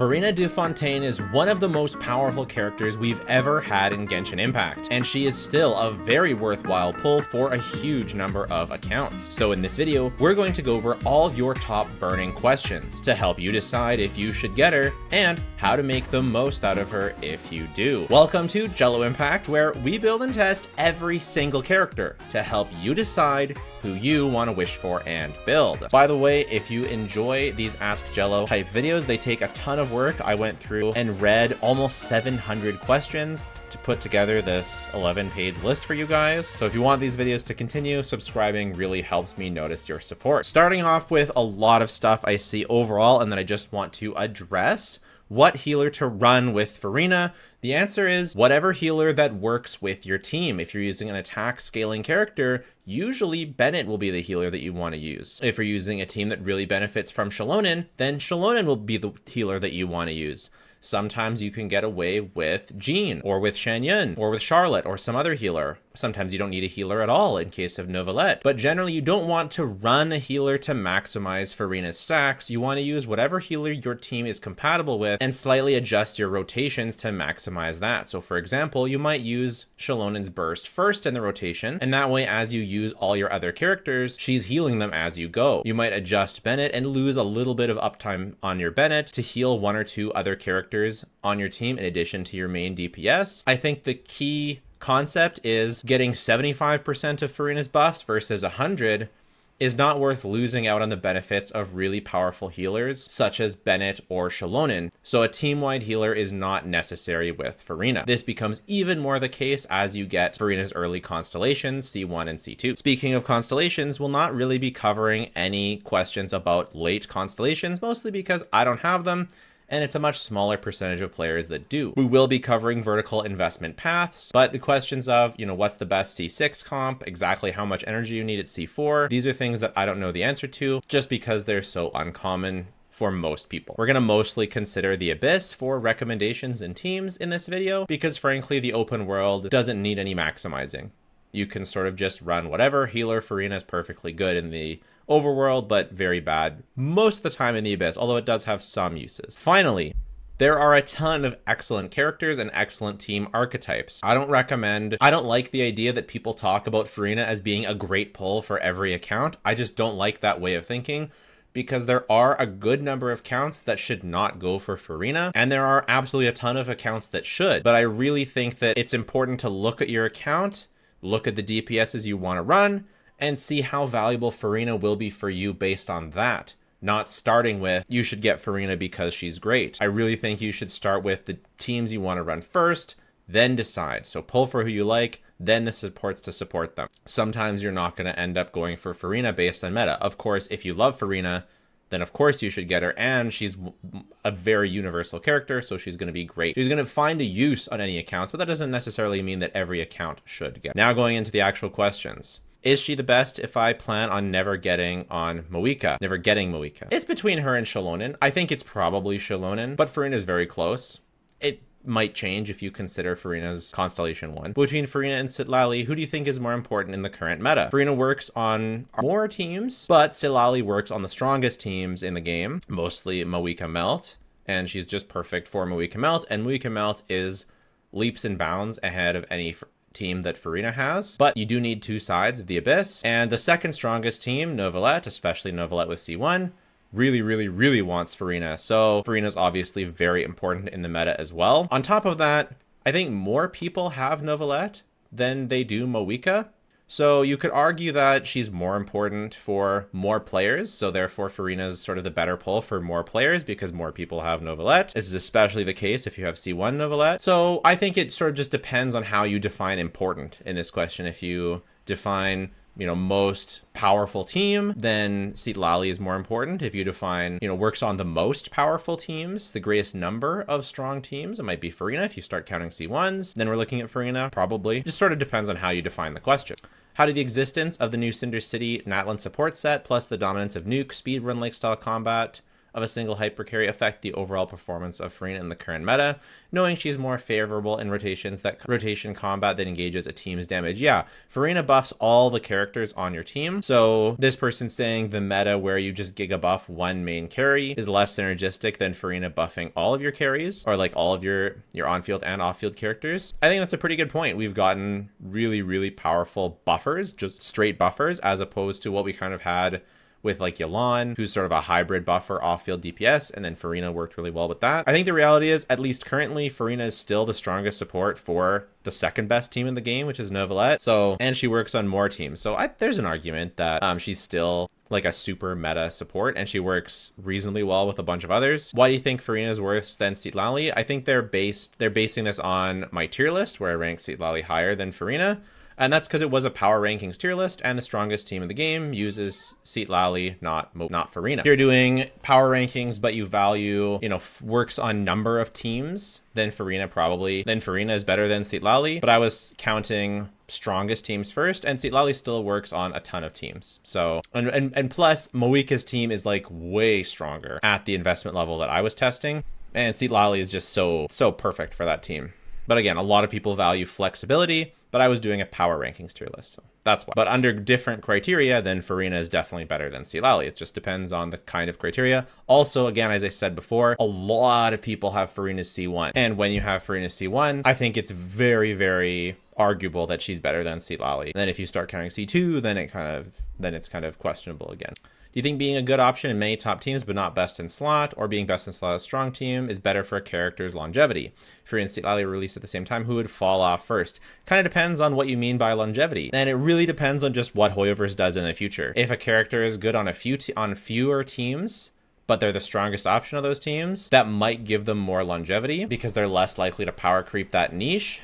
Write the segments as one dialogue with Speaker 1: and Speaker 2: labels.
Speaker 1: Furina Dufontaine is one of the most powerful characters we've ever had in Genshin Impact, and she is still a very worthwhile pull for a huge number of accounts. So in this video, we're going to go over all of your top burning questions to help you decide if you should get her and how to make the most out of her if you do. Welcome to Jello Impact, where we build and test every single character to help you decide who you want to wish for and build. By the way, if you enjoy these Ask Jello type videos, they take a ton of work. I went through and read almost 700 questions to put together this 11-page list for you guys. So if you want these videos to continue, subscribing really helps me notice your support. Starting off with a lot of stuff I see overall and that I just want to address. What healer to run with Furina? The answer is whatever healer that works with your team. If you're using an attack scaling character, usually Bennett will be the healer that you want to use. If you're using a team that really benefits from Shallonen, then Shallonen will be the healer that you want to use. Sometimes you can get away with Jean, or with Shenhe, or with Charlotte, or some other healer. Sometimes you don't need a healer at all in case of Novelette. But generally, you don't want to run a healer to maximize Furina's stacks. You want to use whatever healer your team is compatible with and slightly adjust your rotations to maximize that. So for example, you might use Shallonen's burst first in the rotation, and that way as you use all your other characters, she's healing them as you go. You might adjust Bennett and lose a little bit of uptime on your Bennett to heal one or two other characters on your team in addition to your main DPS. I think the key concept is getting 75% of Furina's buffs versus 100 is not worth losing out on the benefits of really powerful healers such as Bennett or Shallonen. So a team-wide healer is not necessary with Furina. This becomes even more the case as you get Furina's early constellations, C1 and C2. Speaking of constellations, we'll not really be covering any questions about late constellations, mostly because I don't have them, and it's a much smaller percentage of players that do. We will be covering vertical investment paths, but the questions of, what's the best C6 comp, exactly how much energy you need at C4, these are things that I don't know the answer to, just because they're so uncommon for most people. We're gonna mostly consider the Abyss for recommendations and teams in this video, because frankly, the open world doesn't need any maximizing. You can sort of just run whatever. Healer Furina is perfectly good in the overworld, but very bad most of the time in the Abyss, although it does have some uses. Finally, there are a ton of excellent characters and excellent team archetypes. I don't like the idea that people talk about Furina as being a great pull for every account. I just don't like that way of thinking, because there are a good number of accounts that should not go for Furina, and there are absolutely a ton of accounts that should. But I really think that it's important to look at your account, look at the DPSs you want to run, and see how valuable Furina will be for you based on that. Not starting with, you should get Furina because she's great. I really think you should start with the teams you want to run first, then decide. So pull for who you like, then the supports to support them. Sometimes you're not going to end up going for Furina based on meta. Of course, if you love Furina, then of course you should get her, and she's a very universal character, so she's going to be great. She's going to find a use on any accounts, but that doesn't necessarily mean that every account should get. Now going into the actual questions. Is she the best if I plan on never getting Moeka? It's between her and Shallonen. I think it's probably Shallonen, but Furina's very close. It might change if you consider Furina's Constellation 1. Between Furina and Citlali, who do you think is more important in the current meta? Furina works on more teams, but Citlali works on the strongest teams in the game, mostly Moeka Melt, and she's just perfect for Moeka Melt, and Moeka Melt is leaps and bounds ahead of any team that Furina has. But you do need two sides of the Abyss, and the second strongest team, Novelette, especially Novelette with C1, really wants Furina. So Furina's obviously very important in the meta as well. On top of that, I think more people have Novelette than they do Moeka. So you could argue that she's more important for more players, so therefore Furina's sort of the better pull for more players because more people have Novelette. This is especially the case if you have C1 Novelette. So I think it sort of just depends on how you define important in this question. If you define, most powerful team, then Citlali is more important. If you define, works on the most powerful teams, the greatest number of strong teams, it might be Furina. If you start counting C1s, then we're looking at Furina, probably. Just sort of depends on how you define the question. How did the existence of the new Cinder City Natlan support set, plus the dominance of nuke, speedrun-like style combat, of a single hyper carry affect the overall performance of Furina in the current meta, knowing she's more favorable in rotation combat that engages a team's damage? Yeah, Furina buffs all the characters on your team. So this person's saying the meta where you just giga buff one main carry is less synergistic than Furina buffing all of your carries, or like all of your on-field and off-field characters. I think that's a pretty good point. We've gotten really, really powerful buffers, just straight buffers, as opposed to what we kind of had with like Yelan, who's sort of a hybrid buffer off-field DPS, and then Furina worked really well with that. I think the reality is, at least currently, Furina is still the strongest support for the second best team in the game, which is Novelette. So, and she works on more teams. So there's an argument that she's still like a super meta support, and she works reasonably well with a bunch of others. Why do you think Furina is worse than Citlali? I think they're basing this on my tier list, where I rank Citlali higher than Furina. And that's because it was a power rankings tier list, and the strongest team in the game uses Citlali, not Furina. If you're doing power rankings, but you value, works on number of teams, then Furina is better than Citlali. But I was counting strongest teams first, and Citlali still works on a ton of teams. So, and plus, Moika's team is like way stronger at the investment level that I was testing, and Citlali is just so perfect for that team. But again, a lot of people value flexibility, but I was doing a power rankings tier list, so that's why. But under different criteria, then Furina is definitely better than Citlali. It just depends on the kind of criteria. Also, again, as I said before, a lot of people have Furina C1. And when you have Furina C1, I think it's very, very arguable that she's better than Citlali. And then if you start counting C2, then it's kind of questionable again. Do you think being a good option in many top teams but not best in slot, or being best in slot as a strong team, is better for a character's longevity? If Furina and Citlali were released at the same time, who would fall off first? Kind of depends on what you mean by longevity. And it really depends on just what Hoyoverse does in the future. If a character is good on fewer teams, but they're the strongest option of those teams, that might give them more longevity because they're less likely to power creep that niche.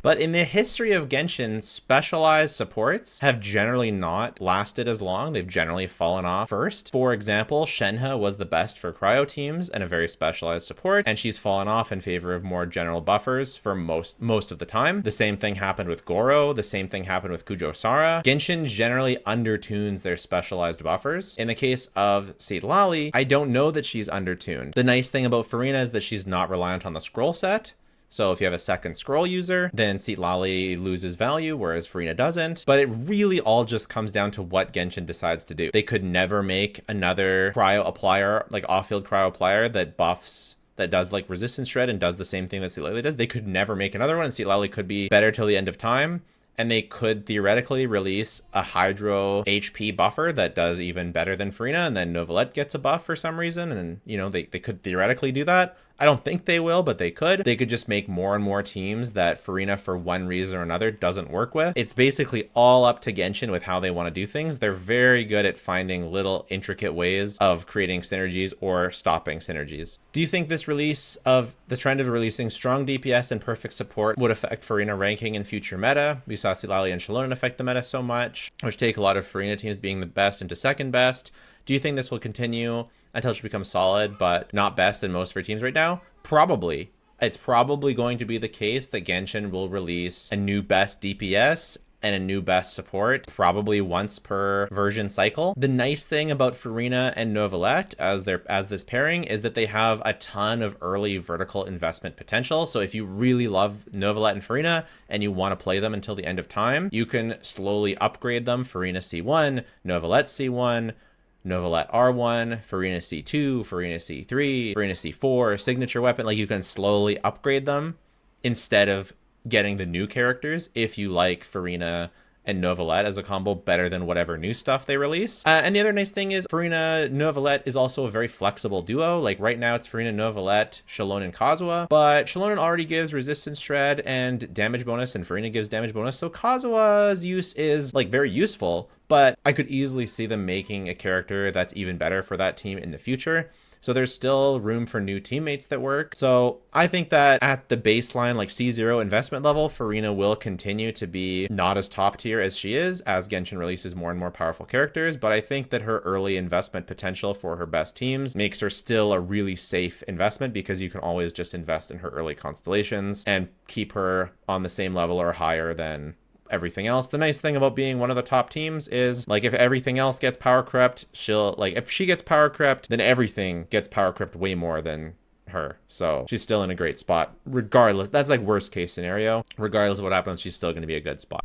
Speaker 1: But in the history of Genshin, specialized supports have generally not lasted as long. They've generally fallen off first. For example, Shenhe was the best for cryo teams and a very specialized support, and she's fallen off in favor of more general buffers for most of the time. The same thing happened with Goro. The same thing happened with Kujo-Sara. Genshin generally undertunes their specialized buffers. In the case of Citlali, I don't know that she's undertuned. The nice thing about Furina is that she's not reliant on the scroll set. So if you have a second scroll user, then Citlali loses value, whereas Furina doesn't. But it really all just comes down to what Genshin decides to do. They could never make another cryo applier, like off-field cryo applier that does like resistance shred and does the same thing that Citlali does. They could never make another one, and Citlali could be better till the end of time. And they could theoretically release a Hydro HP buffer that does even better than Furina, and then Novelette gets a buff for some reason, and they could theoretically do that. I don't think they will, but they could. They could just make more and more teams that Furina, for one reason or another, doesn't work with. It's basically all up to Genshin with how they want to do things. They're very good at finding little intricate ways of creating synergies or stopping synergies. Do you think the trend of releasing strong DPS and perfect support would affect Furina ranking in future meta? We saw Citlali and Shallonen affect the meta so much, which take a lot of Furina teams being the best into second best. Do you think this will continue until she becomes solid, but not best in most of her teams right now? Probably. It's probably going to be the case that Genshin will release a new best DPS and a new best support probably once per version cycle. The nice thing about Furina and Novelette as this pairing is that they have a ton of early vertical investment potential. So if you really love Novelette and Furina and you want to play them until the end of time, you can slowly upgrade them. Furina C1, Novelette C1, Novelette R1, Furina C2, Furina C3, Furina C4, signature weapon. Like, you can slowly upgrade them instead of getting the new characters if you like Furina and Novelette as a combo better than whatever new stuff they release. And the other nice thing is Furina Novelette is also a very flexible duo. Like right now it's Furina Novelette, Shallonen Kazuha, but Shallonen already gives resistance shred and damage bonus, and Furina gives damage bonus. So Kazuha's use is like very useful, but I could easily see them making a character that's even better for that team in the future. So there's still room for new teammates that work. So I think that at the baseline, like C0 investment level, Furina will continue to be not as top tier as she is as Genshin releases more and more powerful characters. But I think that her early investment potential for her best teams makes her still a really safe investment, because you can always just invest in her early constellations and keep her on the same level or higher than everything else. The nice thing about being one of the top teams is, like, if everything else gets power crept, if she gets power crept, then everything gets power crept way more than her. So she's still in a great spot regardless. That's like worst case scenario. Regardless of what happens, she's still going to be a good spot.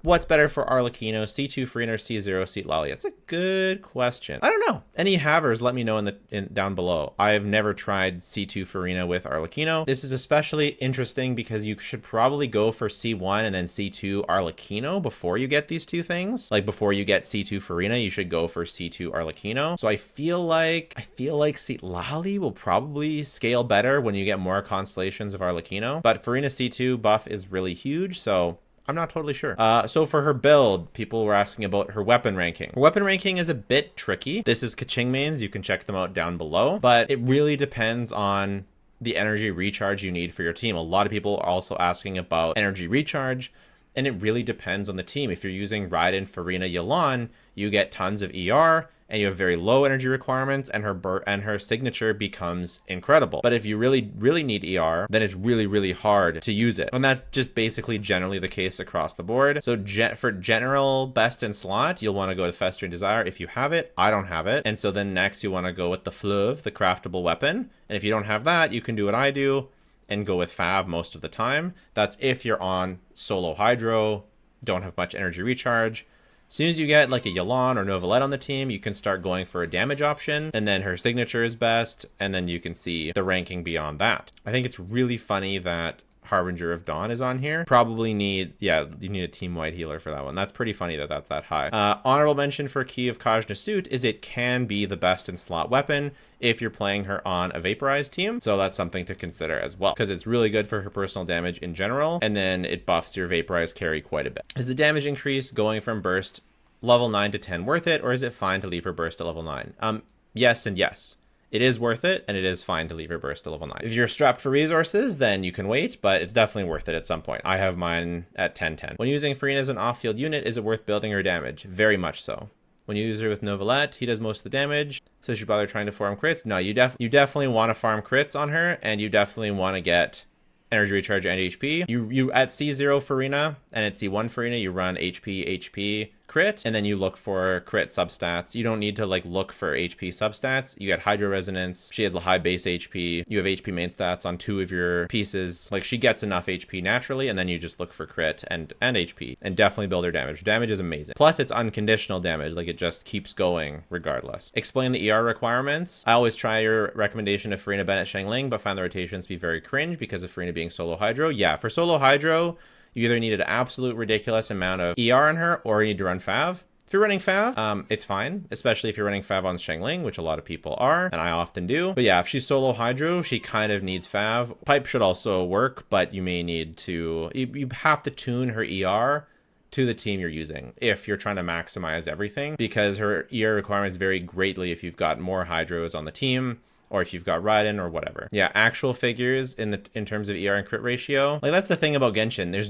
Speaker 1: What's better for Arlecchino, C2 Furina or C0 Citlali? That's a good question. I don't know. Any havers, let me know down below. I've never tried C2 Furina with Arlecchino. This is especially interesting because you should probably go for C1 and then C2 Arlecchino before you get these two things. Like before you get C2 Furina, you should go for C2 Arlecchino. So I feel like Citlali will probably scale better when you get more constellations of Arlecchino. But Furina C2 buff is really huge, so I'm not totally sure. So for her build, people were asking about her weapon ranking. Her weapon ranking is a bit tricky. This is Keqing mains. You can check them out down below, but it really depends on the energy recharge you need for your team. A lot of people are also asking about energy recharge, and it really depends on the team. If you're using Raiden, Furina, Yelan, you get tons of ER, and you have very low energy requirements, and her signature becomes incredible. But if you really need ER, then it's really hard to use it. And that's just basically generally the case across the board. So for general best in slot, you'll want to go with Festering Desire if you have it. I don't have it. And so then next you want to go with the Fleuve, the craftable weapon. And if you don't have that, you can do what I do and go with Fav most of the time. That's if you're on solo Hydro, don't have much energy recharge. As soon as you get like a Yelan or Novelette on the team, you can start going for a damage option, and then her signature is best, and then you can see the ranking beyond that. I think it's really funny that Harbinger of Dawn is on here. Probably need, yeah, you need a team-wide healer for that one. That's pretty funny that that's that high. Honorable mention for Key of Kajna Suit is it can be the best in slot weapon if you're playing her on a vaporized team. So that's something to consider as well, because it's really good for her personal damage in general, and then it buffs your vaporized carry quite a bit. Is the damage increase going from burst level 9 to 10 worth it, or is it fine to leave her burst to level 9? Yes and yes. It is worth it, and it is fine to leave her burst to level 9. If you're strapped for resources, then you can wait, but it's definitely worth it at some point. I have mine at 10/10. When using Furina as an off-field unit, is it worth building her damage? Very much so. When you use her with Novelette, he does most of the damage, so you should bother trying to farm crits. No, you definitely want to farm crits on her, and you definitely want to get energy recharge and HP. You at C0 Furina and at C1 Furina, you run HP, crit, and then you look for crit substats. You don't need to like look for HP substats. You get Hydro Resonance. She has a high base HP. You have HP main stats on 2 of your pieces. Like she gets enough HP naturally, and then you just look for crit and HP, and definitely build her damage. Damage is amazing. Plus it's unconditional damage. Like it just keeps going regardless. Explain the ER requirements. I always try your recommendation of Furina Bennett Shangling, but find the rotations to be very cringe because of Furina being solo Hydro. Yeah, for solo Hydro, you either need an absolute ridiculous amount of ER on her, or you need to run Fav. If you're running Fav, it's fine, especially if you're running Fav on Shangling, which a lot of people are, and I often do. But yeah, if she's solo Hydro, she kind of needs Fav. Pipe should also work, but you may need to, you have to tune her ER to the team you're using if you're trying to maximize everything, because her ER requirements vary greatly if you've got more Hydros on the team, or if you've got Raiden or whatever. Yeah, actual figures in terms of ER and crit ratio. Like that's the thing about Genshin. There's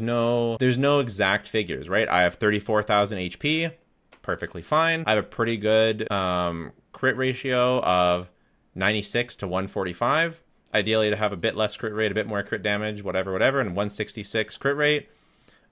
Speaker 1: no exact figures, right? I have 34,000 HP, perfectly fine. I have a pretty good crit ratio of 96 to 145. Ideally to have a bit less crit rate, a bit more crit damage, whatever, and 166 crit rate.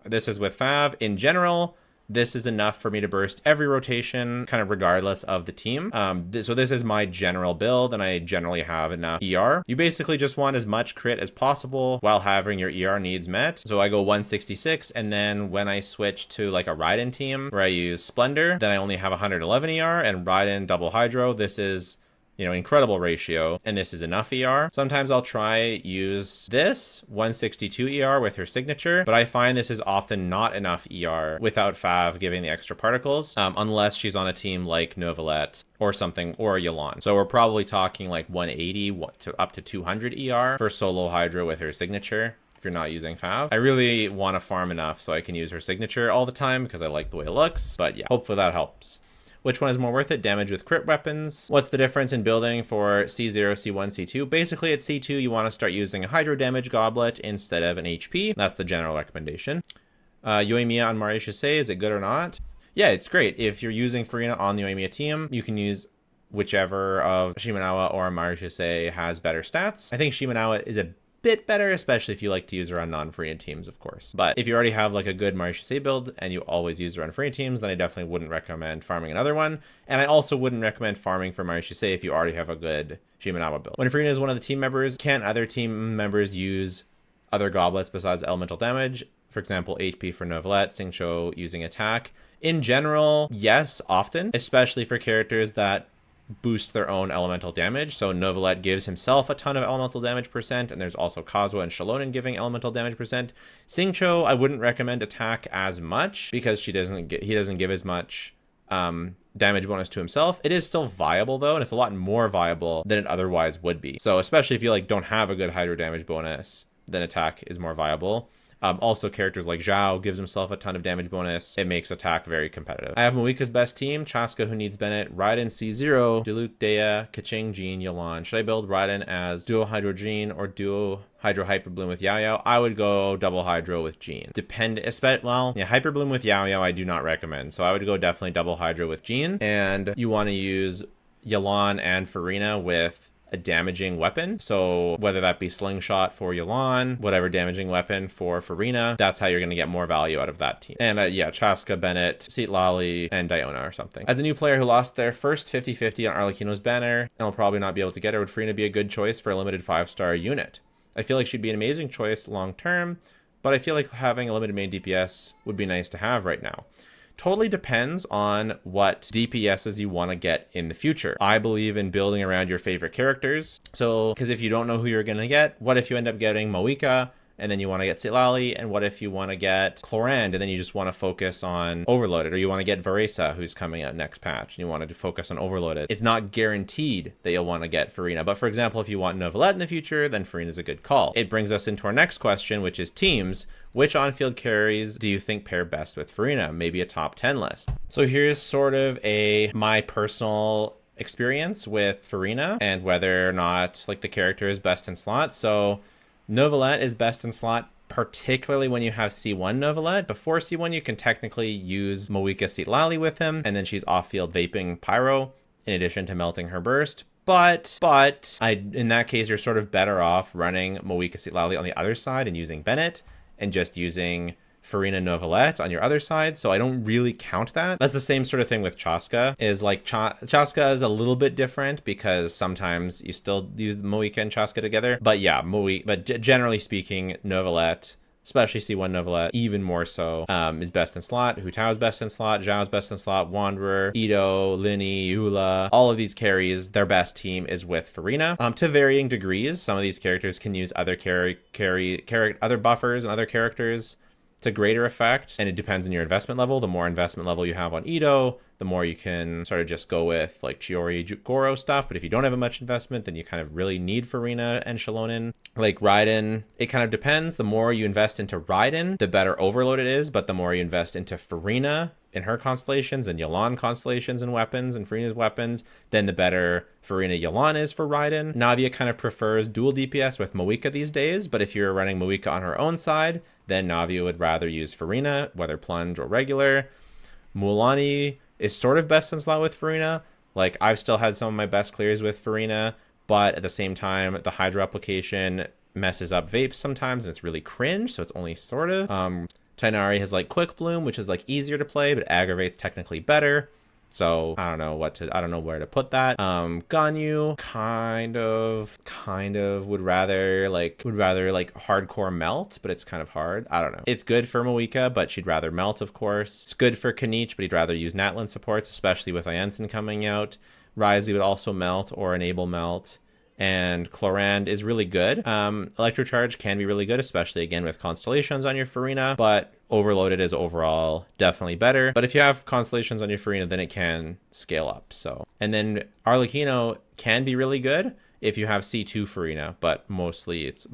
Speaker 1: This is with Fav. In general, this is enough for me to burst every rotation, kind of regardless of the team. So this is my general build, and I generally have enough ER. You basically just want as much crit as possible while having your ER needs met. So I go 166, and then when I switch to like a Raiden team where I use Splendor, then I only have 111 ER, and Raiden double Hydro, this is, you know, incredible ratio, and this is enough ER. Sometimes I'll try use this 162 ER with her signature, but I find this is often not enough ER without Fav giving the extra particles, unless she's on a team like Novelette or something, or Yelan. So we're probably talking like 180 to up to 200 ER for solo Hydra with her signature if you're not using Fav. I really want to farm enough so I can use her signature all the time because I like the way it looks, but yeah, hopefully that helps. Which one is more worth it? Damage with crit weapons. What's the difference in building for C0, C1, C2? Basically at C2, you want to start using a Hydro Damage Goblet instead of an HP. That's the general recommendation. Yoimiya on Marie Chassé, is it good or not? Yeah, it's great. If you're using Furina on the Yoimiya team, you can use whichever of Shimenawa or Marie Chassé has better stats. I think Shimenawa is a bit better, especially if you like to use her on non-Furina teams, of course. But if you already have like a good Marechaussee build and you always use her on Furina teams, then I definitely wouldn't recommend farming another one. And I also wouldn't recommend farming for Marechaussee if you already have a good Shimenawa build. When Furina is one of the team members, can other team members use other goblets besides elemental damage? For example, HP for Novelette, Xingqiu using attack. In general, yes, often, especially for characters that boost their own elemental damage. So Novelette gives himself a ton of elemental damage percent, and there's also Kazuha and Shallonen giving elemental damage percent. Xingqiu, I wouldn't recommend attack as much because he doesn't give as much damage bonus to himself. It is still viable though, and it's a lot more viable than it otherwise would be. So especially if you like don't have a good hydro damage bonus, then attack is more viable. Also, characters like Zhao gives himself a ton of damage bonus. It makes attack very competitive. I have Moika's best team, Chaska, who needs Bennett, Raiden C0, Diluc Dea, Keqing, Jean, Yelan. Should I build Raiden as duo Hydro Jean or duo Hydro Hyper Bloom with Yao Yao? I would go double Hydro with Jean. Well, yeah, Hyper Bloom with Yao Yao I do not recommend. So I would go definitely double Hydro with Jean. And you want to use Yelan and Furina with a damaging weapon. So whether that be slingshot for Yelan, whatever damaging weapon for Furina, that's how you're going to get more value out of that team. And yeah, Chaska, Bennett, Citlali, and Diona or something. As a new player who lost their first 50-50 on Arlecchino's banner and will probably not be able to get her, would Furina be a good choice for a limited 5-star unit? I feel like she'd be an amazing choice long term, but I feel like having a limited main DPS would be nice to have right now. Totally depends on what DPSs you want to get in the future. I believe in building around your favorite characters. So, because if you don't know who you're going to get, what if you end up getting Moika and then you want to get Citlali? And what if you want to get Clorand and then you just want to focus on Overloaded? Or you want to get Varesa, who's coming out next patch, and you want to focus on Overloaded? It's not guaranteed that you'll want to get Furina. But for example, if you want Novelette in the future, then Furina is a good call. It brings us into our next question, which is teams. Which on-field carries do you think pair best with Furina? Maybe a top 10 list. So here's sort of my personal experience with Furina and whether or not like the character is best in slot. So Novelette is best in slot, particularly when you have C1 Novelette. Before C1, you can technically use Moika Citlali with him, and then she's off-field vaping Pyro in addition to melting her burst. But in that case, you're sort of better off running Moika Citlali on the other side and using Bennett, and just using Furina Novelette on your other side. So I don't really count that. That's the same sort of thing with Chaska. Is like Chaska is a little bit different because sometimes you still use Moika and Chaska together. But yeah, generally speaking, Novelette, especially C1 Novelette, even more so, is best in slot. Hu Tao's best in slot. Zhao's best in slot. Wanderer, Ito, Linny, Eula, all of these carries, their best team is with Furina. To varying degrees, some of these characters can use other other buffers and other characters to greater effect, and it depends on your investment level. The more investment level you have on Ito, the more you can sort of just go with like Chiori, Goro stuff. But if you don't have much investment, then you kind of really need Furina and Shallonen. Like Raiden, it kind of depends. The more you invest into Raiden, the better Overload it is, but the more you invest into Furina in her constellations and Yelan constellations and weapons and Furina's weapons, then the better Furina Yelan is for Raiden. Navia kind of prefers dual DPS with Moika these days, but if you're running Moika on her own side, then Navia would rather use Furina, whether plunge or regular. Mulan is sort of best in slot with Furina. Like, I've still had some of my best clears with Furina, but at the same time, the Hydro application messes up vapes sometimes, and it's really cringe, so it's only sort of. Tighnari has like Quick Bloom, which is like easier to play, but aggravates technically better. So I don't know where to put that. Ganyu kind of would rather like hardcore melt, but it's kind of hard. I don't know. It's good for Moika, but she'd rather melt, of course. It's good for Kanich, but he'd rather use Natlan supports, especially with Ayensen coming out. Ryze would also melt or enable melt. And Clorand is really good. Electrocharge can be really good, especially again with constellations on your Furina, but Overloaded is overall definitely better. But if you have constellations on your Furina, then it can scale up. So, and then Arlecchino can be really good if you have C2 Furina, but mostly it's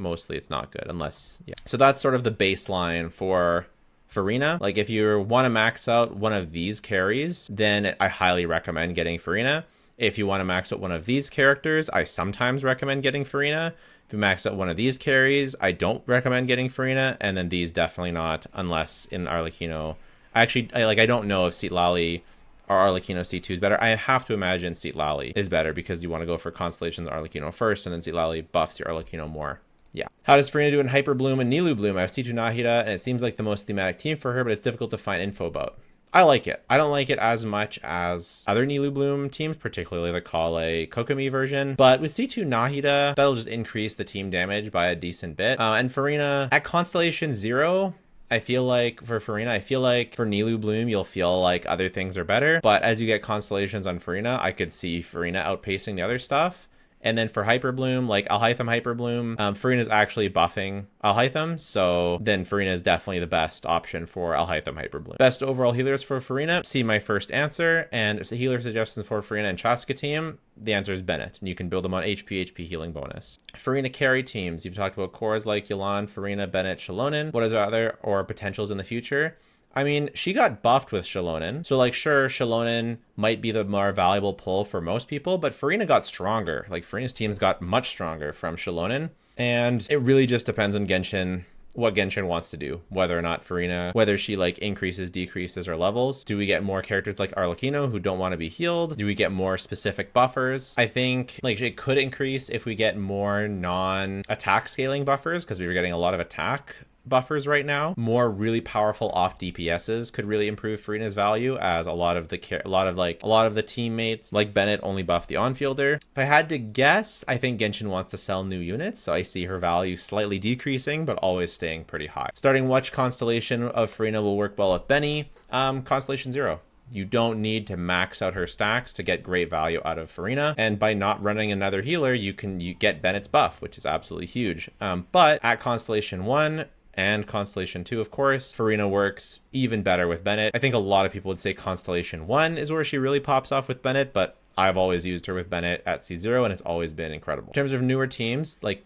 Speaker 1: not good unless, yeah. So that's sort of the baseline for Furina. Like if you want to max out one of these carries, then I highly recommend getting Furina. If you want to max out one of these characters, I sometimes recommend getting Furina. If you max out one of these carries, I don't recommend getting Furina, and then these definitely not, unless in Arlecchino. I don't know if Citlali or Arlecchino C2 is better. I have to imagine Citlali is better because you want to go for Constellations Arlecchino first, and then Citlali buffs your Arlecchino more. Yeah. How does Furina do in Hyper Bloom and Nilou Bloom? I have C2 Nahida, and it seems like the most thematic team for her, but it's difficult to find info about. I like it. I don't like it as much as other Nilou Bloom teams, particularly the Kale Kokomi version. But with C2 Nahida, that'll just increase the team damage by a decent bit. And Furina, at Constellation 0, I feel like for Furina, I feel like for Nilou Bloom, you'll feel like other things are better. But as you get constellations on Furina, I could see Furina outpacing the other stuff. And then for Hyper Bloom, like Alhaitham Hyper Bloom, Furina's actually buffing Alhaitham, so then Furina is definitely the best option for Alhaitham Hyper Bloom. Best overall healers for Furina, see my first answer, and it's a healer suggestions for Furina and Chaska team. The answer is Bennett, and you can build them on HP healing bonus. Furina carry teams, you've talked about cores like Yelan, Furina, Bennett, Shalonen. What is other or potentials in the future? I mean, she got buffed with Shalonen. So, like, sure, Shalonen might be the more valuable pull for most people, but Furina got stronger. Like, Furina's teams got much stronger from Shalonen. And it really just depends on Genshin, what Genshin wants to do. Whether or not Furina, whether she, like, increases, decreases, or levels. Do we get more characters like Arlecchino who don't want to be healed? Do we get more specific buffers? I think, like, it could increase if we get more non-attack scaling buffers, because we were getting a lot of attack buffers right now. More really powerful off DPSs could really improve Furina's value, as a lot of the teammates like Bennett only buff the on-fielder. If I had to guess, I think Genshin wants to sell new units, so I see her value slightly decreasing but always staying pretty high. Starting which constellation of Furina will work well with Benny? Constellation 0. You don't need to max out her stacks to get great value out of Furina. And by not running another healer, you get Bennett's buff, which is absolutely huge. But at Constellation 1, and Constellation 2, of course, Furina works even better with Bennett. I think a lot of people would say Constellation 1 is where she really pops off with Bennett, but I've always used her with Bennett at C0, and it's always been incredible. In terms of newer teams, like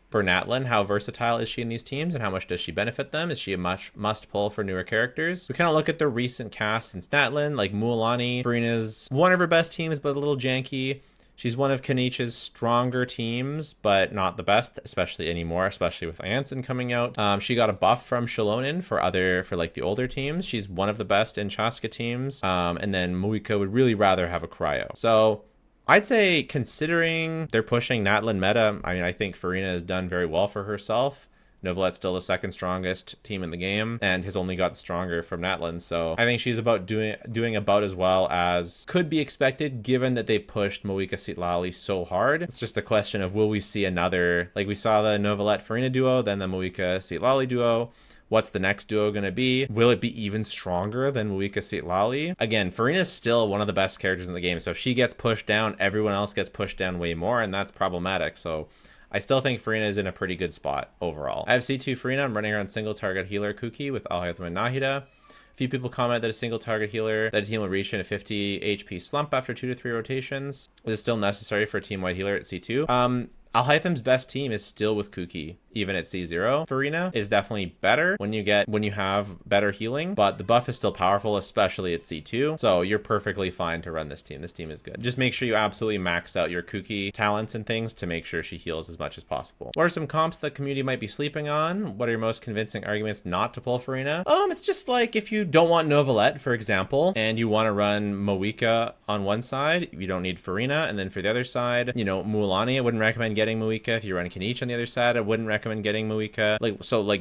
Speaker 1: for Natlan, how versatile is she in these teams, and how much does she benefit them? Is she a must pull for newer characters? We kind of look at the recent cast since Natlan, like Mualani. Furina's one of her best teams, but a little janky. She's one of Kenich's stronger teams, but not the best, especially anymore, especially with Ansem coming out. She got a buff from Shalonen for like the older teams. She's one of the best in Chaska teams. And then Muika would really rather have a cryo. So I'd say, considering they're pushing Natlan meta, I mean, I think Furina has done very well for herself. Novelet's still the second strongest team in the game and has only got stronger from Natlan. So I think she's about doing about as well as could be expected, given that they pushed Moika Sitlali so hard. It's just a question of, will we see another, like we saw the Novelet Furina duo, then the Moika Sitlali duo. What's the next duo going to be? Will it be even stronger than Moika Sitlali? Again, Furina is still one of the best characters in the game. So if she gets pushed down, everyone else gets pushed down way more, and that's problematic. So I still think Furina is in a pretty good spot overall. I have C2 Furina. I'm running around single target healer Kuki with Alhaitham and Nahida. A few people comment that a single target healer, that a team will reach in a 50 HP slump after 2 to 3 rotations. Is it still necessary for a team-wide healer at C2? Alhaitham's best team is still with Kuki, even at C0. Furina is definitely better when you have better healing, but the buff is still powerful, especially at C2. So you're perfectly fine to run this team. This team is good. Just make sure you absolutely max out your Kuki talents and things to make sure she heals as much as possible. What are some comps that community might be sleeping on? What are your most convincing arguments not to pull Furina? It's just like if you don't want Novelet, for example, and you want to run Moika on one side, you don't need Furina. And then for the other side, you know, Mualani, I wouldn't recommend getting Moika. If you run Kenich on the other side, I wouldn't recommend getting Moika.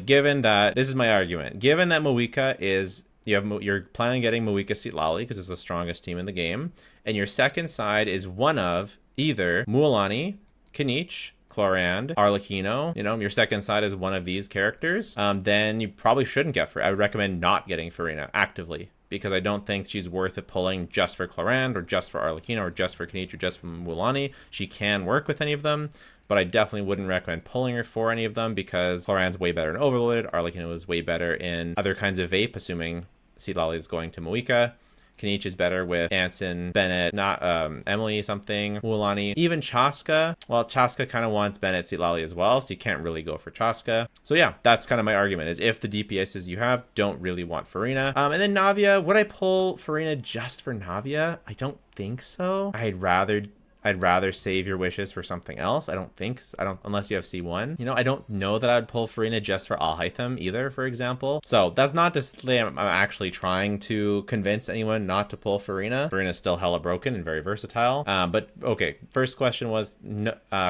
Speaker 1: Given that, this is my argument, given that Moika is, you're planning on getting Moika Sitlali because it's the strongest team in the game, and your second side is one of either Mualani, Kenich, Chlorand, Arlecchino, your second side is one of these characters, then you probably shouldn't get I would recommend not getting Furina actively, because I don't think she's worth it pulling just for Chlorand or just for Arlecchino or just for Kenich or just for Mualani. She can work with any of them, but I definitely wouldn't recommend pulling her for any of them, because Chlorand's way better in Overloaded, Arlecchino is way better in other kinds of vape, assuming Sitlali is going to Moika. Kenich is better with Ansem, Bennett, not Emily something, Mualani, even Chaska. Well, Chaska kind of wants Bennett Sitlali as well, so you can't really go for Chaska. So yeah, that's kind of my argument, is if the DPSs you have don't really want Furina. And then Navia, would I pull Furina just for Navia? I don't think so. I'd rather save your wishes for something else. I don't, unless you have C1. You know, I don't know that I'd pull Furina just for Alhaitham either, for example. So that's not to say I'm actually trying to convince anyone not to pull Furina. Furina's still hella broken and very versatile. But okay, first question was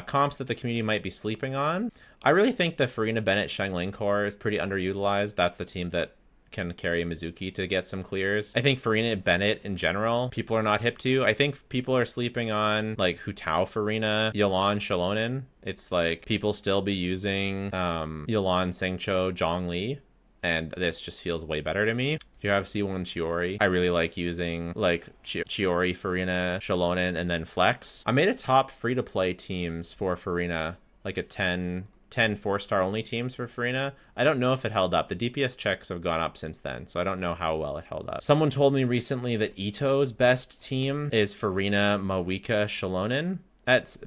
Speaker 1: comps that the community might be sleeping on. I really think the Furina Bennett Xiangling core is pretty underutilized. That's the team that can carry Mizuki to get some clears. I think Furina Bennett in general, people are not hip to. I think people are sleeping on like Hutao Furina, Yelan Shalonen. It's like people still be using Yelan Sengcho Zhongli, and this just feels way better to me. If you have C1 Chiori, I really like using like Chiori, Furina, Shalonen, and then Flex. I made a top free-to-play teams for Furina, like a 10 4-star only teams for Furina. I don't know if it held up. The DPS checks have gone up since then, so I don't know how well it held up. Someone told me recently that Ito's best team is Furina, Mawika, Shalonen. That's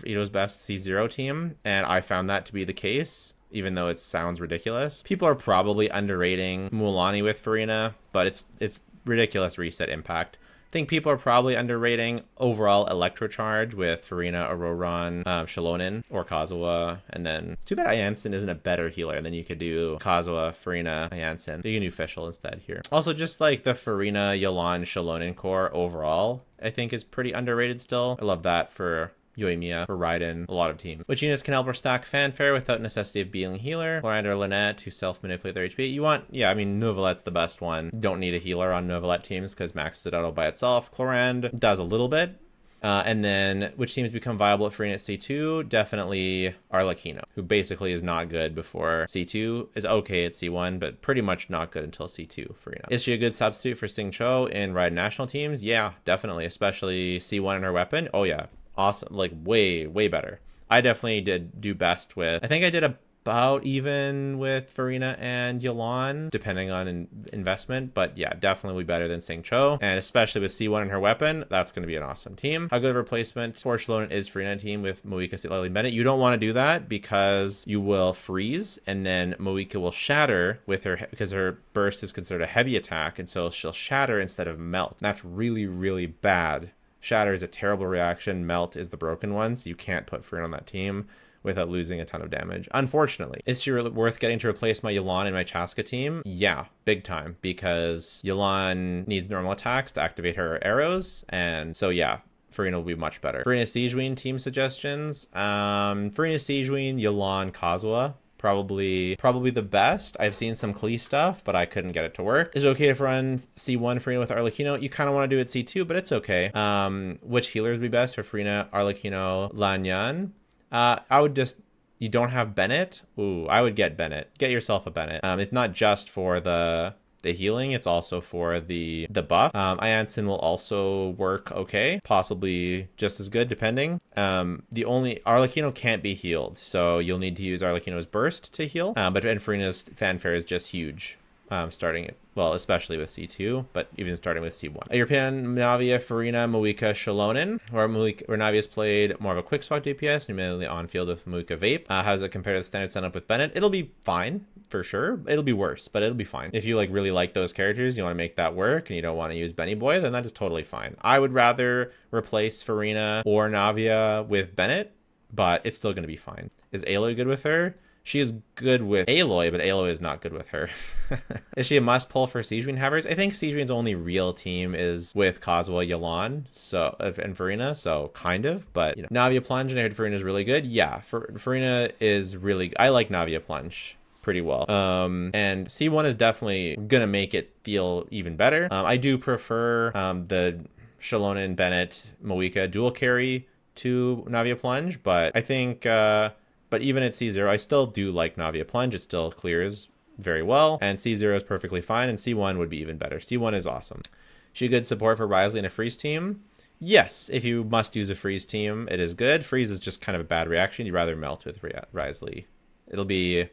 Speaker 1: Ito's best C0 team, and I found that to be the case, even though it sounds ridiculous. People are probably underrating Mualani with Furina, but it's ridiculous reset impact. I think people are probably underrating overall Electrocharge with Furina, Auroron, Shalonen, or Kazuha. And then it's too bad Ayansen isn't a better healer. And then you could do Kazuha, Furina, Ayansen. You can do Fischl instead here. Also, just like the Furina, Yelan, Shalonen core overall, I think is pretty underrated still. I love that for yoimiya, for raiden, a lot of teams. Which units can help or stack Fanfare without necessity of being a healer? Chlorand or Lynette to self-manipulate their HP. You want, yeah, I mean, Nouvelette's the best one. Don't need a healer on Nouvelette teams because maxes it out by itself. Chlorand does a little bit. And then which teams become viable at Furina at C2? Definitely Arlecchino, who basically is not good before C2, is okay at C1, but pretty much not good until C2 Furina. Is she a good substitute for Xingqiu in Raiden national teams? Yeah, definitely, especially C1 in her weapon. Oh yeah. Awesome, like way better. I definitely did do best with, I think I did about even with Furina and Yelan, depending on investment, but yeah, definitely better than Xingqiu, and especially with C1 in her weapon, that's going to be an awesome team. How good of a replacement for Shalonen is Furina team with Moika, Lily Bennett? You don't want to do that because you will freeze, and then Moika will shatter with her, because her burst is considered a heavy attack, and so she'll shatter instead of melt. That's really bad. Shatter is a terrible reaction. Melt is the broken one, so you can't put Furina on that team without losing a ton of damage, unfortunately. Is she worth getting to replace my Yelan in my Chaska team? Yeah, big time, because Yelan needs normal attacks to activate her arrows, and so yeah, Furina will be much better. Furina Sijuin team suggestions. Furina Sijuin, Yelan, Kazuha. Probably the best. I've seen some Klee stuff, but I couldn't get it to work. Is it okay if I run C1 Furina with Arlecchino? You kind of want to do it C2, but it's okay. Which healers would be best for Furina, Arlecchino, Lanyan? I would just, you don't have Bennett? Ooh, I would get Bennett. Get yourself a Bennett. It's not just for the healing, it's also for the buff. Ayansen will also work okay, possibly just as good depending. The only Arlecchino can't be healed, so you'll need to use Arlecchino's burst to heal, but Furina's Fanfare is just huge. Starting it, well, especially with C2, but even starting with C1. European Navia, Furina, Moika, Shalonen, or Navia's played more of a quick swap DPS, and mainly on field with Moika Vape. How does it compare to the standard setup with Bennett? It'll be fine, for sure. It'll be worse, but it'll be fine. If you like really like those characters, you want to make that work, and you don't want to use Benny Boy, then that is totally fine. I would rather replace Furina or Navia with Bennett, but it's still going to be fine. Is Aloy good with her? She is good with Aloy, but Aloy is not good with her. Is she a must pull for Sijuin Havers? I think Sijuin's only real team is with Kazuha, Yelan, so and Furina, so kind of, but you know. Navia Plunge, and I heard Furina is really good. Yeah, Furina is really, I like Navia Plunge pretty well. And C1 is definitely gonna make it feel even better. I do prefer the Shalonen, Bennett, Moika dual carry to Navia Plunge, but I think but even at C0, I still do like Navia Plunge. It still clears very well, and C0 is perfectly fine, and C1 would be even better. C1 is awesome. She good support for Wriothesley in a freeze team? Yes, if you must use a freeze team, it is good. Freeze is just kind of a bad reaction. You'd rather melt with Wriothesley. It'll be,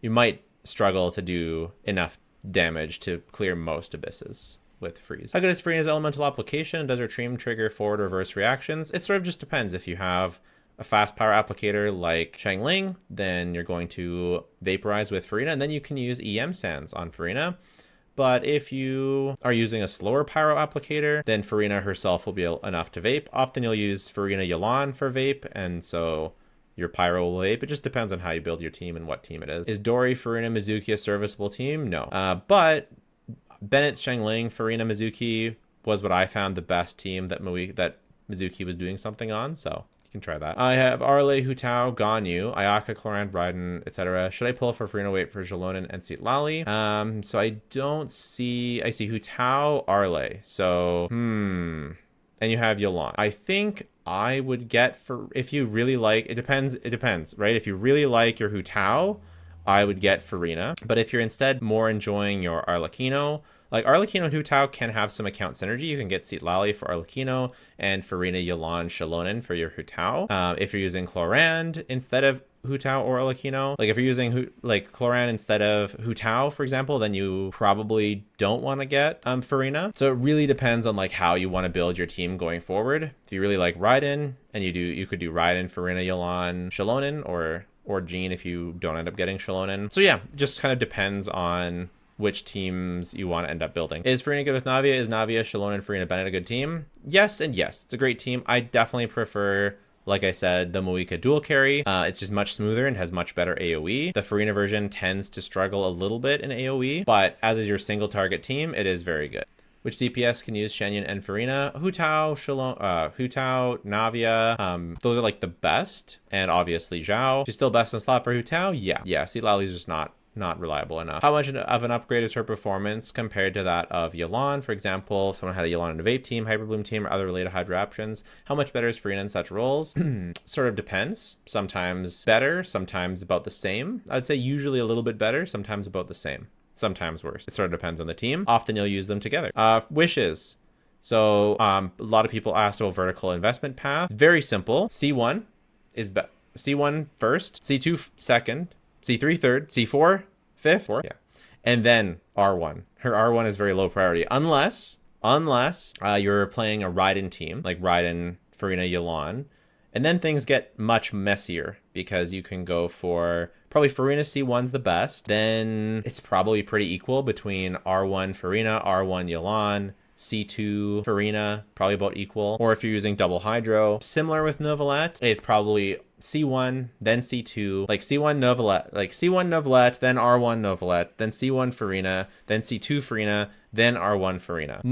Speaker 1: you might struggle to do enough damage to clear most abysses with freeze. How good is Furina's elemental application? Does her Tream trigger forward or reverse reactions? It sort of just depends. If you have a fast power applicator like Xiangling, then you're going to vaporize with Furina, and then you can use EM sands on Furina. but if you are using a slower pyro applicator, then Furina herself will be enough to vape. Often you'll use Furina Yelan for vape, and so your pyro will vape. It just depends on how you build your team and what team it is. Is Dori, Furina, Mizuki a serviceable team? No. But Bennett, Xiangling, Furina, Mizuki was what I found the best team that Mizuki was doing something on, so you can try that. I have Arle, Hu Tao, Ganyu, Ayaka, Chlorand, Raiden, etc. Should I pull for Furina, wait for Jelonin and Lali? So I see Hu Tao, Arle. So, and you have Yelan. I think I would get if you really like, it depends, right? If you really like your Hu Tao, I would get Furina. But if you're instead more enjoying your Arlecchino, like Arlecchino and Hu Tao can have some account synergy. You can get Lali for Arlecchino and Furina, Yelan, Shelonin for your Hu Tao. If you're using Chlorand instead of Hu Tao or Arlecchino, like if you're using Chlorand instead of Hu Tao, for example, then you probably don't want to get Furina. So it really depends on like how you want to build your team going forward. If you really like Raiden, and you could do Raiden, Furina, Yelan, Shelonin, or Jean if you don't end up getting Shelonin. So yeah, just kind of depends on which teams you want to end up building. Is Furina good with Navia? Is Navia, Shelonin, Furina, Bennett a good team? Yes and yes. It's a great team. I definitely prefer, like I said, the Moika dual carry. It's just much smoother and has much better AoE. The Furina version tends to struggle a little bit in AoE, but as is your single target team, it is very good. Which DPS can use Shenyan and Furina? Hu Tao, Hu Tao, Navia. Those are like the best. And obviously Zhao. She's still best in slot for Hu Tao? Yeah. Yeah, see, Lali's just not reliable enough. How much of an upgrade is her performance compared to that of Yelan? For example, if someone had a Yelan in a vape team, Hyperbloom team, or other related Hydra options, how much better is Furina in such roles? Sort of depends. Sometimes better, sometimes about the same. I'd say usually a little bit better, sometimes about the same. Sometimes worse. It sort of depends on the team. Often you'll use them together. Wishes. So a lot of people asked about vertical investment path. Very simple. C1 is C1 first, C2 second, C3 third, C4 fifth, fourth, yeah, and then R1. Her R1 is very low priority unless you're playing a Raiden team like Raiden, Furina, Yelan, and then things get much messier because you can go for probably Furina C1's the best. Then it's probably pretty equal between R1 Furina, R1 Yelan, C2 Furina, probably about equal. Or if you're using double hydro, similar with Novelette, it's probably C1, then C2, like C1 Novelette, then R1 Novelette, then C1 Furina, then C2 Furina, then R1 Furina.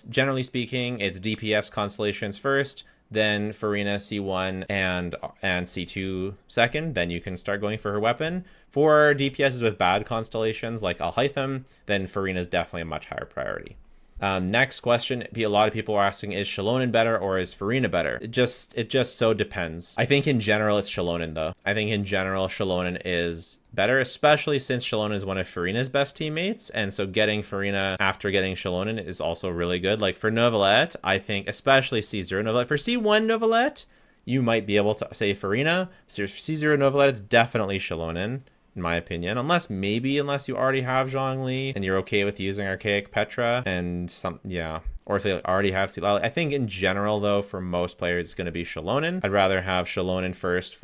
Speaker 1: Generally speaking, it's DPS constellations first, then Furina C1 and C2 second. Then you can start going for her weapon. For DPSs with bad constellations like Alhaitham, then Furina is definitely a much higher priority. Next question, a lot of people are asking, is Shelonin better or is Furina better? It just so depends. I think in general it's Shelonin though. I think in general Shelonin is better, especially since Shelonin is one of Furina's best teammates, and so getting Furina after getting Shelonin is also really good. Like for Novelette, I think especially C0 Novelette. For C1 Novelette, you might be able to say Furina. So for C0 Novelette, it's definitely Shelonin, in my opinion, unless you already have Zhongli and you're okay with using Archaic Petra and or if they already have Lali. I think in general though, for most players, it's going to be Shelonin. I'd rather have Shelonin first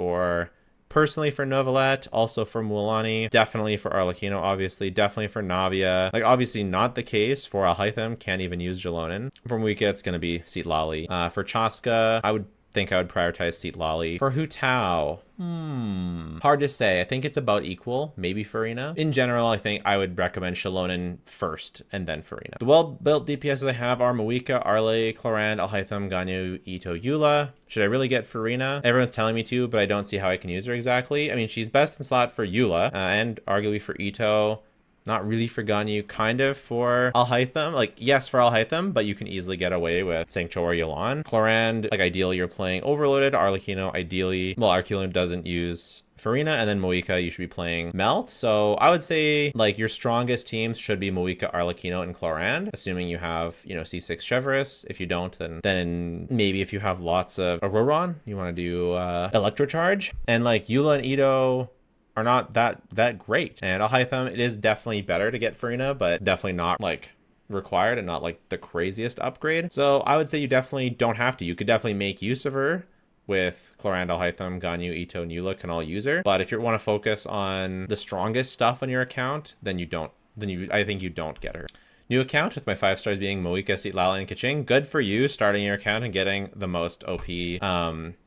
Speaker 1: personally for Novelette, also for Mualani, definitely for Arlecchino, obviously, definitely for Navia. Like obviously not the case for Alhaitham, can't even use Jelonin. For Muika, it's going to be Lali. For Chaska, I would prioritize Lali. For Hu Tao, hard to say. I think it's about equal, maybe Furina. In general, I think I would recommend Shelonin first and then Furina. The well-built DPSs I have are Muika, Arle, Chlorand, Alhaitham, Ganyu, Ito, Eula. Should I really get Furina? Everyone's telling me to, but I don't see how I can use her exactly. I mean, she's best in slot for Eula, and arguably for Ito. Not really for Ganyu, kind of for Alhaitham. Like, yes, for Alhaitham, but you can easily get away with Sanctuary Yelan. Chlorand, like, ideally you're playing Overloaded. Arlecchino, ideally, well, Arlecchino doesn't use Furina, and then Moika, you should be playing Melt. So I would say, like, your strongest teams should be Moika, Arlecchino, and Chlorand, assuming you have, C6 Chevreus. If you don't, then maybe if you have lots of Auroron, you want to do Electrocharge. And, like, Eula and Ito are not that great. And Alhaitham, it is definitely better to get Furina, but definitely not like required and not like the craziest upgrade. So I would say you definitely don't have to. You could definitely make use of her with Chlorand, Alhaitham, Ganyu, Ito, and Eula can all use her. But if you want to focus on the strongest stuff on your account, then you don't then I think you don't get her. New account with my 5 stars being Moika, Lala, and Keqing. Good for you starting your account and getting the most OP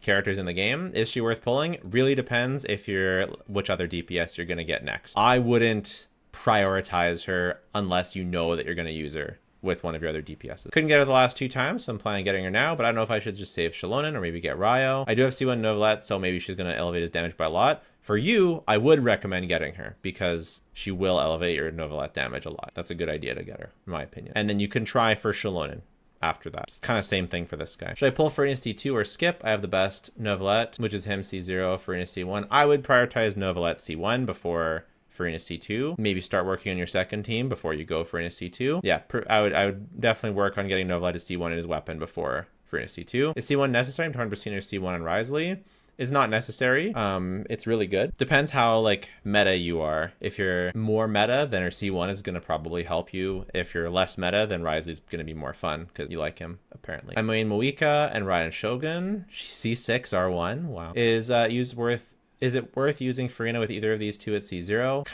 Speaker 1: characters in the game. Is she worth pulling? Really depends which other DPS you're gonna get next. I wouldn't prioritize her unless you know that you're gonna use her with one of your other DPSs. Couldn't get her the last 2 times, so I'm planning on getting her now, but I don't know if I should just save Shallonen or maybe get Ryo. I do have C1 Novelet, so maybe she's going to elevate his damage by a lot. For you, I would recommend getting her because she will elevate your Novelet damage a lot. That's a good idea to get her, in my opinion. And then you can try for Shallonen after that. It's kind of same thing for this guy. Should I pull Furina C2 or skip? I have the best Novelet, which is him C0, Furina C1. I would prioritize Novelet C1 before Furina C2. Maybe start working on your second team before you go Furina C2. Yeah, I would definitely work on getting Novelet to C1 in his weapon before Furina C2. Is C1 necessary? I'm talking about C1 and Risley. It's not necessary. It's really good. Depends how like meta you are. If you're more meta, then her C1 is gonna probably help you. If you're less meta, then Risley's gonna be more fun because you like him apparently. I'm main Moika and Raiden Shogun. She's C6 R1. Wow. Is it worth using Furina with either of these two at C0?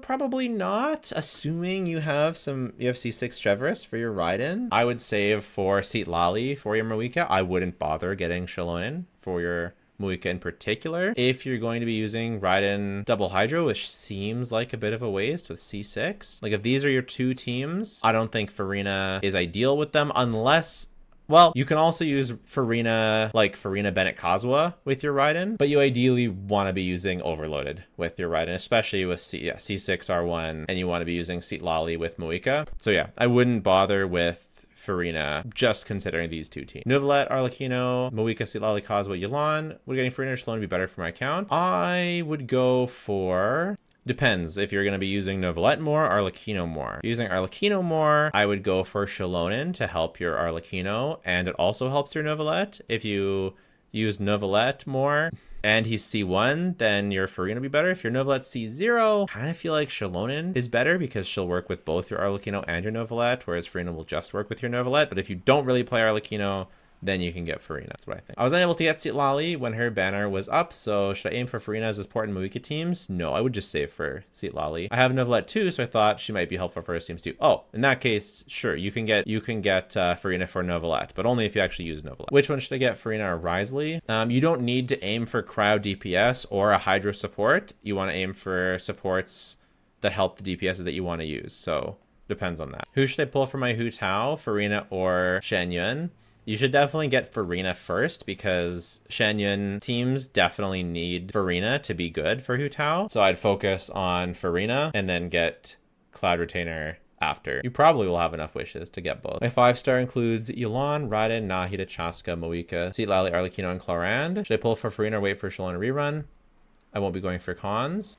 Speaker 1: Probably not, assuming you have C6 Trevorous for your Raiden. I would save for Lali for your Moika. I wouldn't bother getting Shallonen for your Moika in particular. If you're going to be using Raiden Double Hydro, which seems like a bit of a waste with C6. Like if these are your 2 teams, I don't think Furina is ideal with them unless... Well, you can also use Furina, like Furina Bennett Kazuha with your Raiden, but you ideally want to be using Overloaded with your Raiden, especially with C6 R1, and you want to be using Lali with Moika. So yeah, I wouldn't bother with Furina, just considering these 2 teams. Novelet, Arlecchino, Moika, Lali, Kazuha, Yelan. Would getting Furina or Shallonen be better for my account? I would go for... Depends if you're going to be using Novelet more, Arlecchino more. Using Arlecchino more, I would go for Shallonen to help your Arlecchino, and it also helps your Novelet. If you use Novelet more and he's C1, then your Furina will be better. If your Novelet C0, kind of feel like Shallonen is better because she'll work with both your Arlecchino and your Novelet, whereas Furina will just work with your Novelet. But if you don't really play Arlecchino, then you can get Furina. That's what I think. I was unable to get Lali when her banner was up, so should I aim for Furina as support in Moika teams? No, I would just save for Lali. I have Novelet too, so I thought she might be helpful for his teams too. Oh, in that case, sure, you can get Furina for Novelet, but only if you actually use Novelet. Which one should I get, Furina or Risley? You don't need to aim for crowd DPS or a Hydro support. You want to aim for supports that help the DPSs that you want to use, so depends on that. Who should I pull for my Hu Tao, Furina or Shen Yun? You should definitely get Furina first because Shen Yun teams definitely need Furina to be good for Hu Tao. So I'd focus on Furina and then get Cloud Retainer after. You probably will have enough wishes to get both. My 5-star includes Yelan, Raiden, Nahida, Chaska, Moika, Lali, Arlecchino, and Clorand. Should I pull for Furina or wait for Shallonen rerun? I won't be going for cons.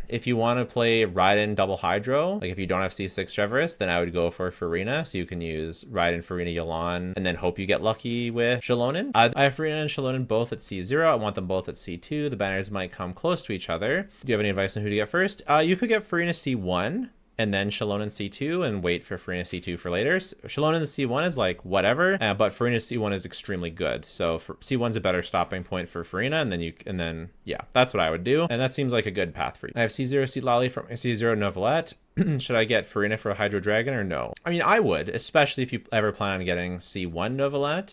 Speaker 1: If you want to play Raiden Double Hydro, like if you don't have C6 Trevorous, then I would go for Furina. So you can use Raiden, Furina, Yelan, and then hope you get lucky with Shallonen. I have Furina and Shallonen both at C0. I want them both at C2. The banners might come close to each other. Do you have any advice on who to get first? You could get Furina C1. And then Shallonen C2 and wait for Furina C2 for later. Shallonen C1 is like whatever, but Furina C1 is extremely good. So C1's a better stopping point for Furina, and then yeah, that's what I would do. And that seems like a good path for you. I have C0 Lali from C0 Novelet. Should I get Furina for a Hydro Dragon or no? I mean, I would, especially if you ever plan on getting C1 Novelet.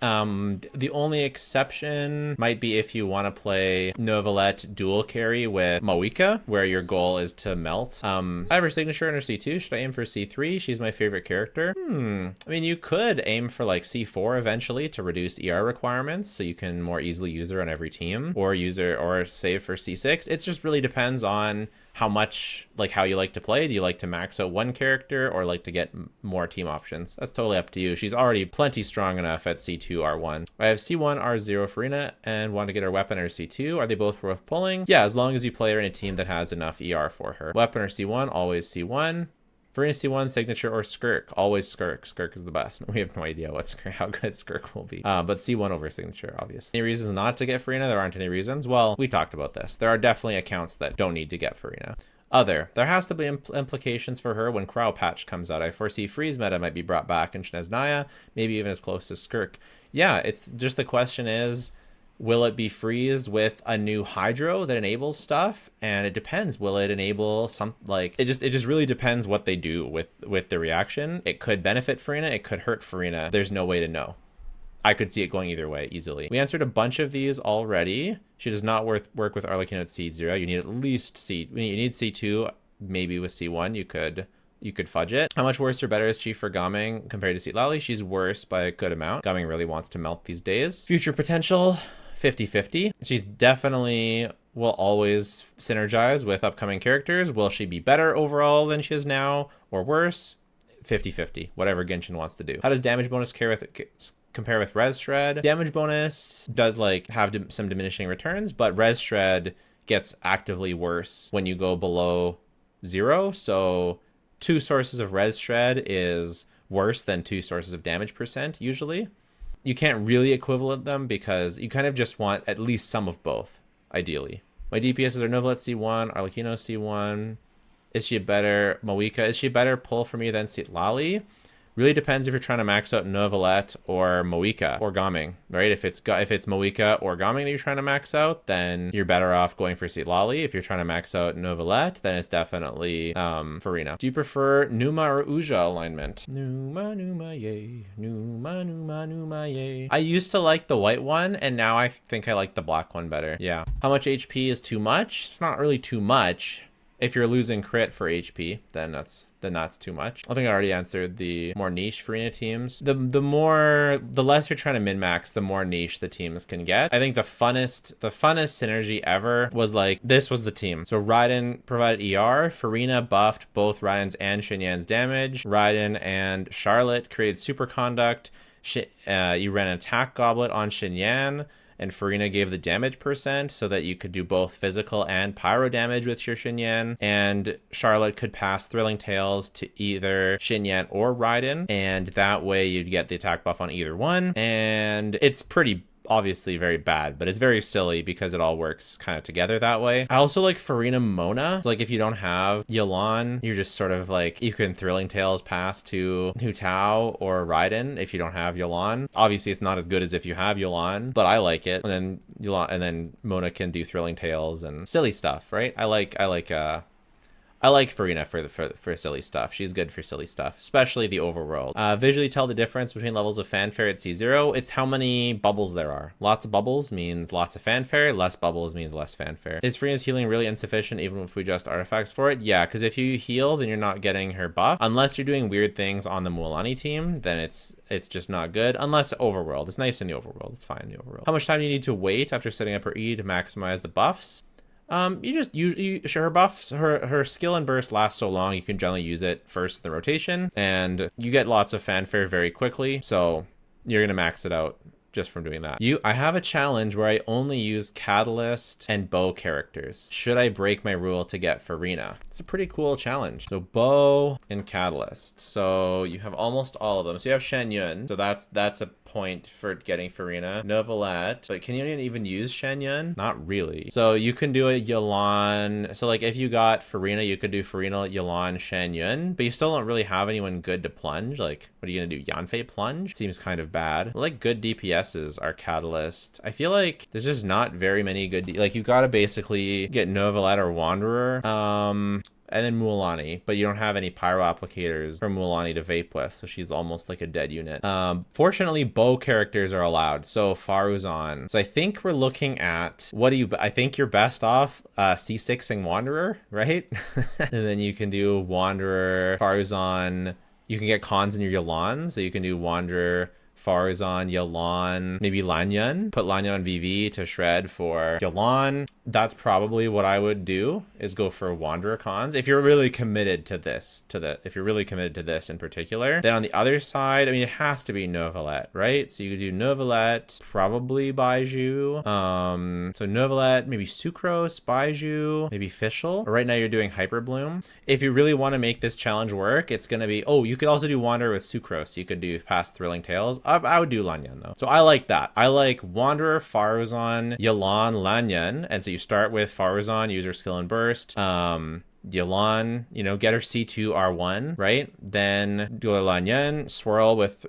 Speaker 1: The only exception might be if you want to play Novelet dual carry with Moika, where your goal is to melt. I have her signature in her C2. Should I aim for C3? She's my favorite character. I mean, you could aim for like C4 eventually to reduce ER requirements so you can more easily use her on every team, or use her or save for C6. It just really depends on how much, like how you like to play. Do you like to max out one character or like to get more team options? That's totally up to you. She's already plenty strong enough at C2 R1. I have C1 R0 Furina and want to get her weapon or C2. Are they both worth pulling? Yeah, as long as you play her in a team that has enough ER for her. Weapon or C1, always C1. Furina C1, signature or Skirk, always Skirk. Skirk is the best. We have no idea how good Skirk will be. But C1 over signature, obviously. Any reasons not to get Furina? There aren't any reasons. Well, we talked about this. There are definitely accounts that don't need to get Furina. There has to be implications for her when Crow Patch comes out. I foresee Freeze meta might be brought back in Shenhe Nahida, maybe even as close as Skirk. Yeah, it's just the question is, Will it be freeze with a new hydro that enables stuff? And it depends. Will it enable some, like, it just really depends what they do with the reaction. It could benefit Furina, it could hurt Furina. There's no way to know. I could see it going either way easily. We answered a bunch of these already. She does not work with Arlecchino at C0. You need at least C. You need C2, maybe with C1. You could fudge it. How much worse or better is she for Gaming compared to Citlali? She's worse by a good amount. Gaming really wants to melt these days. Future potential, 50-50. She's definitely will always synergize with upcoming characters. Will she be better overall than she is now or worse? 50-50, whatever Genshin wants to do. How does damage bonus compare with Res Shred? Damage bonus does like have some diminishing returns, but Res Shred gets actively worse when you go below 0. So 2 sources of Res Shred is worse than 2 sources of damage percent usually. You can't really equivalent them because you kind of just want at least some of both, ideally. My DPSs are Novelet C1, Arlecchino C1. Is she a better Moika? Is she a better pull for me than Citlali? Really depends if you're trying to max out Novelet or Moika or Gaming, right? If it's Moika or Gaming that you're trying to max out, then you're better off going for Citlali. If you're trying to max out Novelet, then it's definitely Furina. Do you prefer Numa or Uja alignment? Numa, Numa, yay. Numa, Numa, Numa, yay. I used to like the white one, and now I think I like the black one better. Yeah. How much HP is too much? It's not really too much. If you're losing crit for HP, then that's too much. I think I already answered the more niche Furina teams. The less you're trying to min-max, the more niche the teams can get. I think the funnest synergy ever was like, this was the team. So Raiden provided ER, Furina buffed both Raiden's and Shenyan's damage. Raiden and Charlotte created superconduct. You ran an attack goblet on Shenyan, and Furina gave the damage percent so that you could do both physical and pyro damage with your Shenyan. And Charlotte could pass Thrilling Tales to either Shenyan or Raiden, and that way you'd get the attack buff on either one. And it's pretty obviously very bad, but it's very silly because it all works kind of together that way. I also like Furina Mona. Like if you don't have Yelan, you're just sort of like, you can Thrilling Tales pass to Hu Tao or Raiden if you don't have Yelan. Obviously it's not as good as if you have Yelan, but I like it. And then then Mona can do Thrilling Tales and silly stuff, right? I like Furina for silly stuff. She's good for silly stuff, especially the overworld. Visually tell the difference between levels of fanfare at C0. It's how many bubbles there are. Lots of bubbles means lots of fanfare. Less bubbles means less fanfare. Is Furina's healing really insufficient even if we adjust artifacts for it? Yeah, because if you heal, then you're not getting her buff. Unless you're doing weird things on the Mualani team, then it's just not good. Unless overworld. It's nice in the overworld. It's fine in the overworld. How much time do you need to wait after setting up her E to maximize the buffs? Her buffs, her skill and burst lasts so long, you can generally use it first in the rotation, and you get lots of fanfare very quickly, so you're gonna max it out just from doing that. I have a challenge where I only use Catalyst and Bow characters. Should I break my rule to get Furina? It's a pretty cool challenge. So Bow and Catalyst. So you have almost all of them. So you have Shen Yun. So that's a point for getting Furina. Novelet. But can you even use Shen Yun? Not really. So you can do a Yelan. So like if you got Furina, you could do Furina, Yelan, Shen Yun, but you still don't really have anyone good to plunge. Like, what are you gonna do? Yanfei plunge? Seems kind of bad. Like good DPSs are Catalyst. I feel like there's just not very many good, like you gotta basically get Novelet or Wanderer. And then Mualani, but you don't have any pyro applicators for Mualani to vape with, so she's almost like a dead unit. Fortunately, bow characters are allowed, so Faruzan. So I think we're looking at, I think you're best off C6ing Wanderer, right? And then you can do Wanderer, Faruzan. You can get cons in your Yelan, so you can do Wanderer, Faruzan, Yelan, maybe Lanyan. Put Lanyan on VV to shred for Yelan. That's probably what I would do, is go for Wanderer cons. If you're really committed to this, if you're really committed to this in particular. Then on the other side, I mean, it has to be Novelet, right? So you could do Novelet, probably Baiju. So Novelet, maybe Sucrose, Baiju, maybe Fischl. But right now you're doing Hyper Bloom. If you really want to make this challenge work, it's going to be, you could also do Wanderer with Sucrose. You could do past Thrilling Tales. I would do Lanyan though. So I like that. I like Wanderer, Faruzan, Yelan, Lanyan. And so you start with Faruzan, use her skill and burst. Yelan, get her C2 R1, right? Then do a Lanyan, swirl with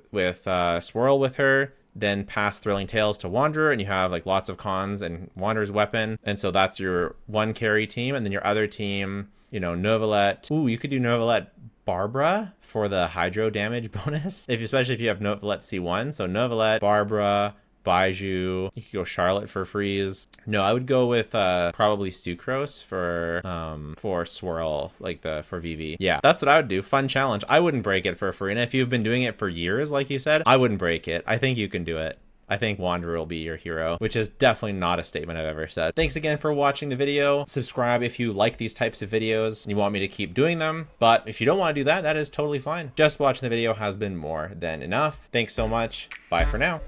Speaker 1: her, then pass Thrilling Tales to Wanderer, and you have like lots of cons and Wanderer's weapon. And so that's your one carry team. And then your other team, you know, Novelette. Ooh, you could do Novelette Barbara for the hydro damage bonus, especially if you have Novelette C1. So Novelette, Barbara, Baiju. You could go Charlotte for freeze. No, I would go with probably Sucrose for swirl, like for VV. Yeah, that's what I would do. Fun challenge. I wouldn't break it for Furina. If you've been doing it for years, like you said, I wouldn't break it. I think you can do it. I think Wanderer will be your hero, which is definitely not a statement I've ever said. Thanks again for watching the video. Subscribe if you like these types of videos and you want me to keep doing them. But if you don't want to do that, that is totally fine. Just watching the video has been more than enough. Thanks so much. Bye for now.